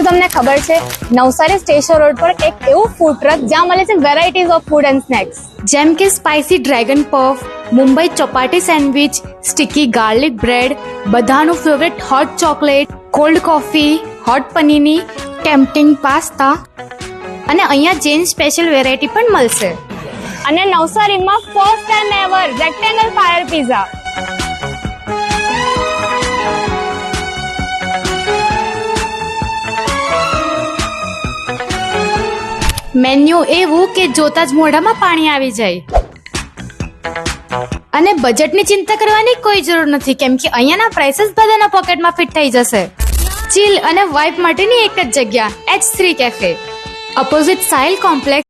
તમને ખબર છે નવસારી સ્ટેશન રોડ પર એક એવું ફૂડ ટ્રક જ્યાં મળે છે varieties of food and snacks, જેમ કે spicy dragon puff, Mumbai Chowpatty sandwich, sticky garlic bread, બધાનું favourite hot chocolate, cold coffee, hot પનીરની ટેમ્પટિંગ પાસ્તા અને અહીંયા જૈન સ્પેશિયલ વેરાયટી પણ મળશે. અને નવસારીમાં first time ever rectangle fire pizza. Menu એવું કે જોતા જ મોઢામાં પાણી આવી જાય. અને બજેટની ચિંતા કરવાની કોઈ જરૂર નથી, કેમ કે અહીંયાના પ્રાઇસીસ બધાના પોકેટમાં ફિટ થઈ જશે. ચીલ અને વાઇબ માટેની એક જ જગ્યા H3 cafe, opposite Sahil complex.